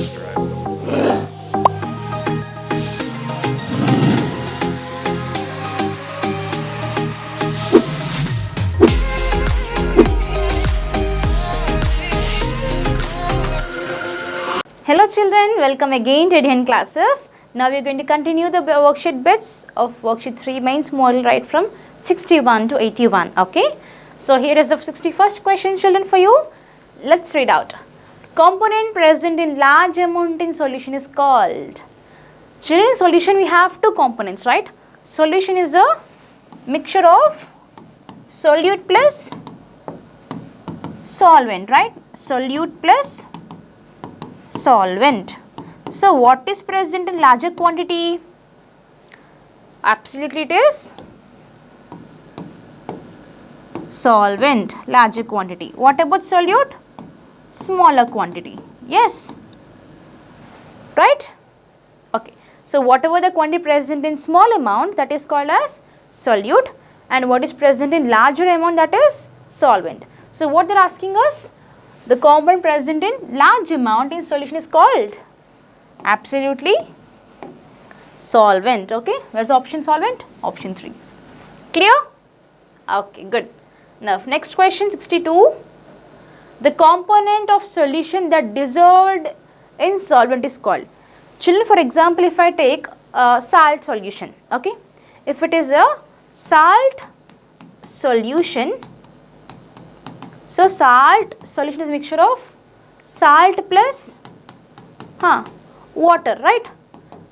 Hello children, welcome again to EDUHUNT classes. Now we are going to continue the worksheet bits of worksheet 3 mains model right from 61 to 81. Okay, so here is the 61st question children for you. Let's read out. Component present in large amount in solution is called. Children, in solution we have two components, right? Solution is a mixture of solute plus solvent, right? Solute plus solvent. So what is present in larger quantity? Absolutely it is solvent, larger quantity. What about solute? Smaller quantity. Yes, right? Okay, so whatever the quantity present in small amount, that is called as solute, and what is present in larger amount, that is solvent. So what they are asking us, the component present in large amount in solution is called absolutely solvent. Okay, where's the option solvent? Option 3. Clear? Okay, good. Now next question 62. The component of solution that dissolved in solvent is called. Children, for example, if I take a salt solution, okay, if it is a salt solution, so salt solution is a mixture of salt plus water, right?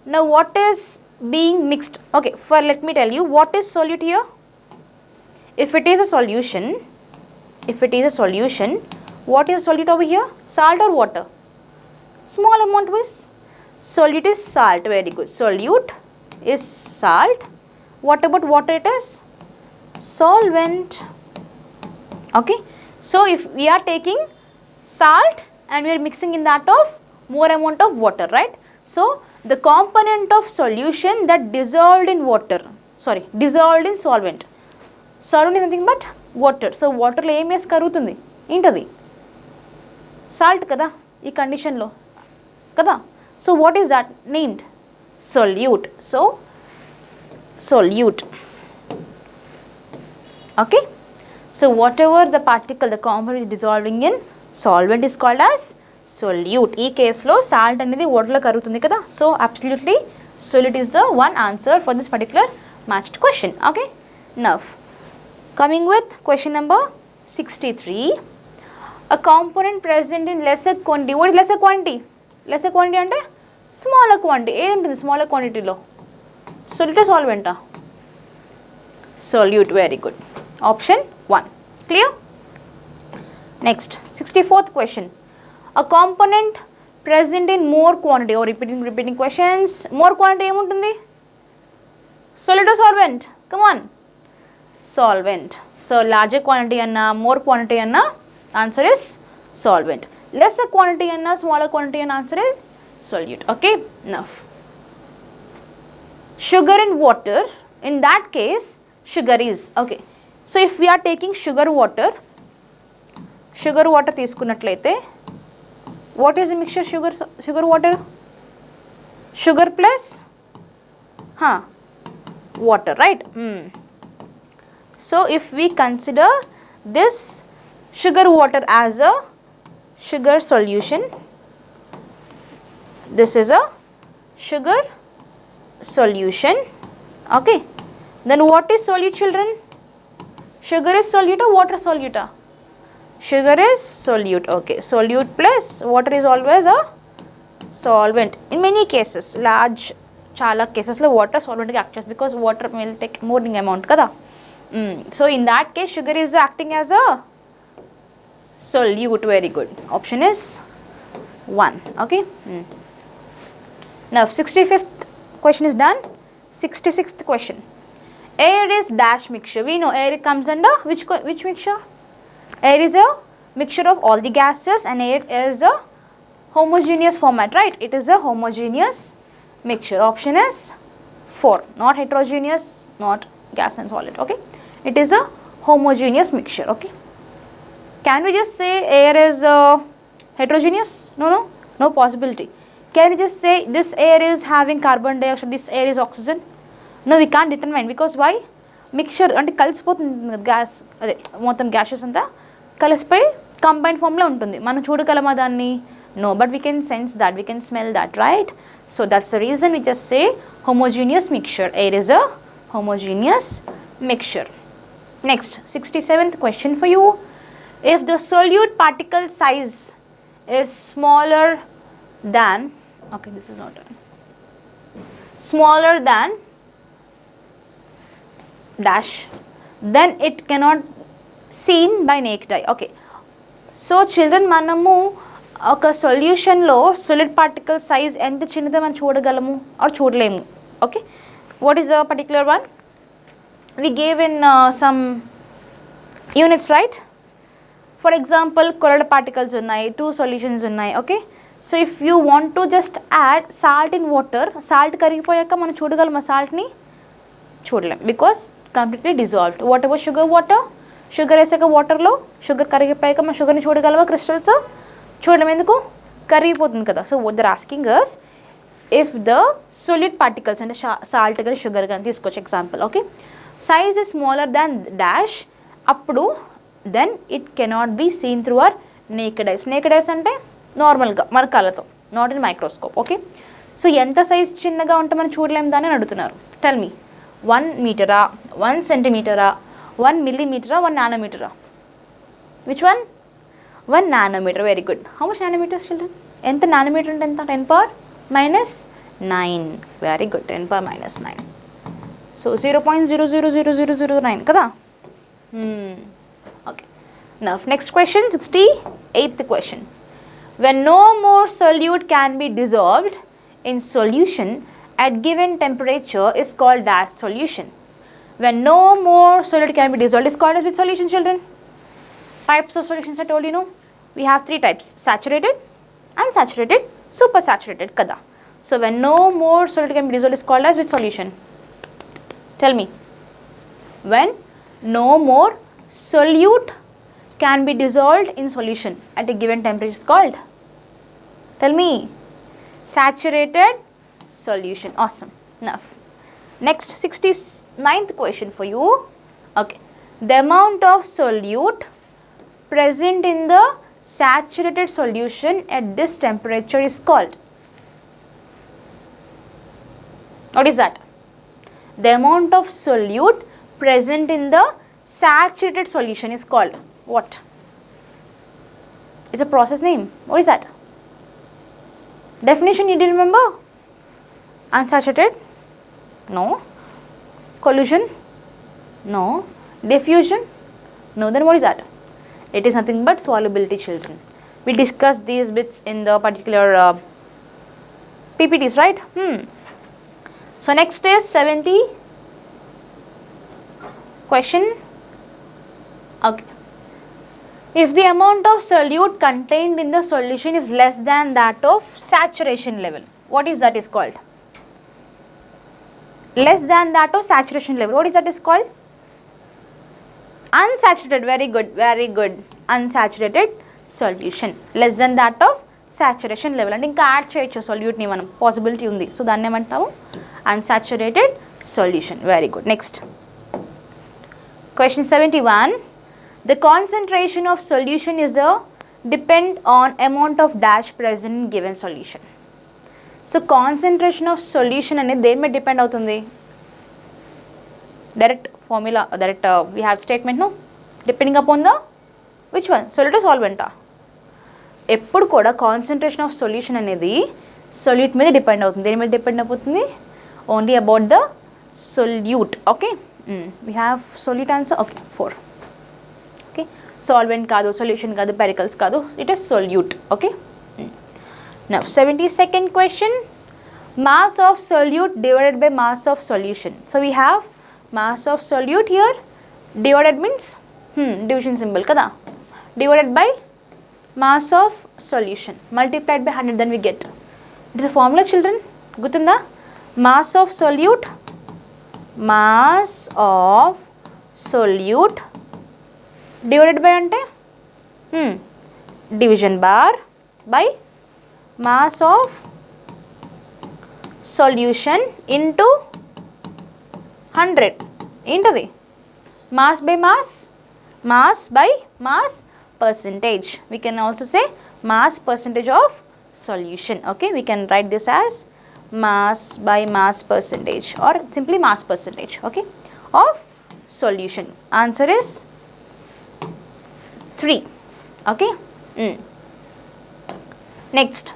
Now what is being mixed? Okay, let me tell you what is solute here. If it is a solution, what is solute over here? Salt or water? Small amount was solute is salt. Very good. Solute is salt. What about water? It is solvent. Okay. So if we are taking salt and we are mixing in that of more amount of water, right? So the component of solution that dissolved in dissolved in solvent. Solvent is nothing but water. So water lo em వేసి కరుగుతుంది ఏంటది salt kada ee condition lo kada. So what is that named? Solute. So solute. Okay. So whatever the particle, the component is dissolving in solvent is called as solute. Ee case lo salt anedi water lo karugutundi kada. So absolutely solute is the one answer for this particular matched question. Okay. Now coming with question number 63. A component present in lesser quantity. What is lesser quantity? Lesser quantity ante smaller quantity. Em untundi smaller quantity lo? Solute or solvent? Solute. Very good. Option 1. Clear? Next, 64th question. A component present in more quantity, or repeating questions. More quantity em untundi? Solute or solvent? Come on. Solvent. So larger quantity anna, more quantity anna, answer is solvent. Lesser quantity anna, smaller quantity anna, answer is solute. Okay, enough. Sugar in water, in that case sugar is, okay. So if we are taking sugar water తీసుకున్నట్లయితే, what is the mixture sugar water? Sugar plus water, right? So if we consider this sugar water as a sugar solution, this is a sugar solution, okay, then what is solute children? Sugar is solute or water solute? Sugar is solute. Okay, solute plus water is always a solvent. In many cases, large chala cases lo water solvent ga act chestundi because water will take more amount kada. So in that case sugar is acting as a solute. Very good. Option is 1. Okay. Now 65th question is done. 66th question. Air is dash mixture. We know air comes under which mixture? Air is a mixture of all the gases and air is a homogeneous format, right? It is a homogeneous mixture. Option is 4. Not heterogeneous, not gas and solid. Okay. It is a homogeneous mixture. Okay. Can we just say air is heterogeneous? No possibility. Can you just say this air is having carbon dioxide, this air is oxygen? No, we can't determine, because why? Mixture అంటే కలిసిపోతుంది gas, అదే మొత్తం gases అంతా కలిసిపోయి combine ఫామ్లో ఉంటుంది. మనం చూడగలమా దాన్ని? No, but we can sense that, we can smell that, right? So that's the reason we just say homogeneous mixture. Air is a homogeneous mixture. Next, 67th question for you. If the solute particle size is smaller than, okay, this is not done, smaller than dash, then it cannot seen by naked eye. Okay, so children, మనము ఒక సొల్యూషన్లో solid particle size ఎంత చిన్నదో మనం చూడగలము are చూడలేము. Okay, what is the particular one we gave in some units, right? For example, colloidal particles ఉన్నాయి, 2 solutions ఉన్నాయి. Okay, so if you want to just add salt in water, salt కరిగిపోయాక మనం చూడగలమా సాల్ట్ని? చూడలేం, because completely dissolved. Whatever sugar water, sugar వేసాక వాటర్లో sugar కరిగిపోయాక మనం షుగర్ని చూడగలమా? క్రిస్టల్స్ చూడలేం, ఎందుకు? కరిగిపోతుంది కదా. So what they're asking us, if the solid particles అంటే సాల్ట్ కానీ షుగర్ కానీ తీసుకోవచ్చు example. Okay, size is smaller than dash, అప్పుడు then it cannot be seen through our naked eyes. Naked eyes అంటే నార్మల్గా మన కళ్ళతో, not in microscope. Okay, so ఎంత సైజ్ చిన్నగా ఉంటే మనం చూడలేము దాన్ని అని అడుగుతున్నారు. టెల్ మీ, 1 మీటరా, 1 సెంటీమీటరా, 1 మిల్లీమీటరా, 1 నానోమీటరా? Which one? 1 nanometre. Very good. How much nanometres children? ఎంత నానోమీటర్ అంటే ఎంత? 10 power minus 9. Very good, 10 power minus 9. So 0.00009 కదా. Okay, now next question, 68th question. When no more solute can be dissolved in solution at given temperature is called as solution. When no more solute can be dissolved is called as which solution, children? Types of solutions I told you, know. We have 3 types: saturated, unsaturated, supersaturated kada. So when no more solute can be dissolved is called as which solution? Tell me. When no more solute can be dissolved in solution at a given temperature is called? Tell me. Saturated solution. Awesome. Enough. Next, 69th question for you. Okay, the amount of solute present in the saturated solution at this temperature is called? What is that? The amount of solute present in the saturated solution is called what? It's a process name. What is that? Definition, you didn't remember? Unsaturated? No. Collision? No. Diffusion? No. Then what is that? It is nothing but solubility, children. We discussed these bits in the particular PPTs, right? So next is 70 question. Okay, if the amount of solute contained in the solution is less than that of saturation level, what is that is called? Less than that of saturation level, what is that is called? Unsaturated. Very good, very good. Unsaturated solution, less than that of saturation level. And ఇంకా add చేయొచ్చు solute ని మనం, possibility ఉంది. So దాన్ని ఏమంటాము? Unsaturated solution. Very good. Next, question 71. The concentration of solution is a depend on amount of dash present in given solution. So concentration of solution అనేది దేని మీద డిపెండ్ అవుతుంది? Direct formula, direct we have statement, no? Depending upon the which one? Solute or solvent? ఎప్పుడు కూడా concentration of solution అనేది solute మీద depend అవుతుంది. దేని మీద డిపెండ్ అవుతుంది? Only about the solute. Okay, we have solute answer. Okay, 4. Okay, solvent కాదు, solution కాదు, పెరికల్స్ కాదు, it is solute. Okay, now 72nd question. Mass of solute divided by mass of solution. So we have mass of solute here, divided means division symbol kada, divided by mass of solution multiplied by 100, then we get. It is a formula, children. Gutunda? Mass of solute, mass of solute divided by ante division bar by mass of solution into 100 ఏంటది mass by mass, mass by mass percentage. We can also say mass percentage of solution. Okay, we can write this as mass by mass percentage or simply mass percentage, okay, of solution. Answer is 3. Okay. Next,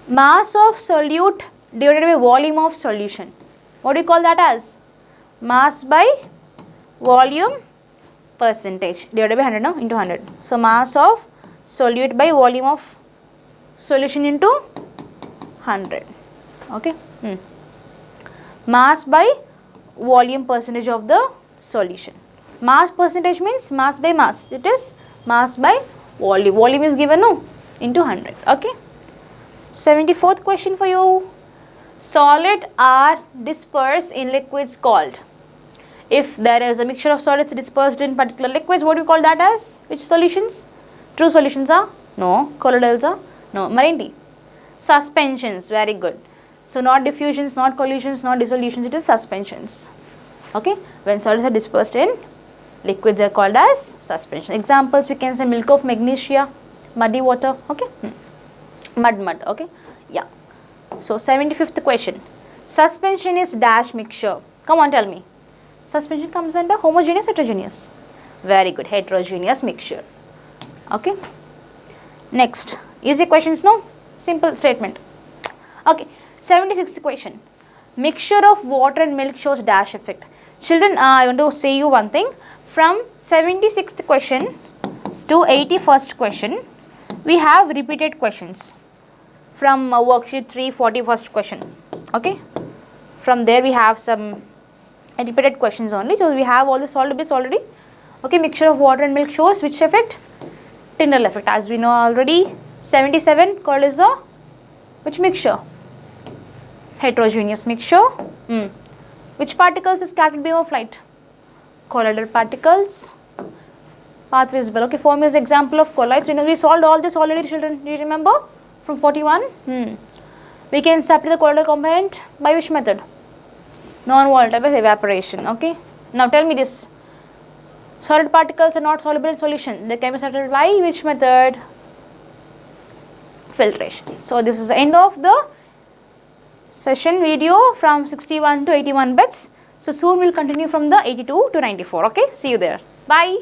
mass of solute divided by volume of solution. What do you call that as? Mass by volume percentage divided by 100, no, into 100. So mass of solute by volume of solution into 100. Okay. Mass by volume percentage of the solution. Mass percentage means mass by mass. It is mass by volume. Volume is given, no, into 100. Okay. 74th question for you. Solid are dispersed in liquids called. If there is a mixture of solids dispersed in particular liquids, what do you call that as? Which solutions? True solutions are? No. Colloidals are? No. Marine. Suspensions. Very good. So not diffusions, not collisions, not dissolutions, it is suspensions. Okay. When solids are dispersed in liquids, they are called as suspension. Examples, we can say milk of magnesia, muddy water. Okay. Mud. Okay. Yeah. So 75th question. Suspension is dash mixture. Come on, tell me. Suspension comes under homogeneous, heterogeneous. Very good. Heterogeneous mixture. Okay. Next. Easy questions, no? Simple statement. Okay. 76th question. Mixture of water and milk shows dash effect. Children, I want to say you one thing. From 76th question to 81st question, we have repeated questions. From worksheet 3, 41st question. Okay. From there we have some repeated questions only. So we have all the solved bits already. Okay. Mixture of water and milk shows which effect? Tyndall effect. As we know already. 77 called is the which mixture? Heterogeneous mixture. Which particles is scattered beam of light? Colloidal particles. Path visible. Okay, form is example of colloids. We solved all this already, children. Do you remember? From 41. We can separate the colloidal component by which method? Non-volatile by evaporation. Okay. Now tell me this. Solid particles are not soluble in solution. They can be separated by which method? Filtration. So this is the end of the session video from 61 to 81 bits. So soon we'll continue from the 82 to 94. Okay. See you there. Bye.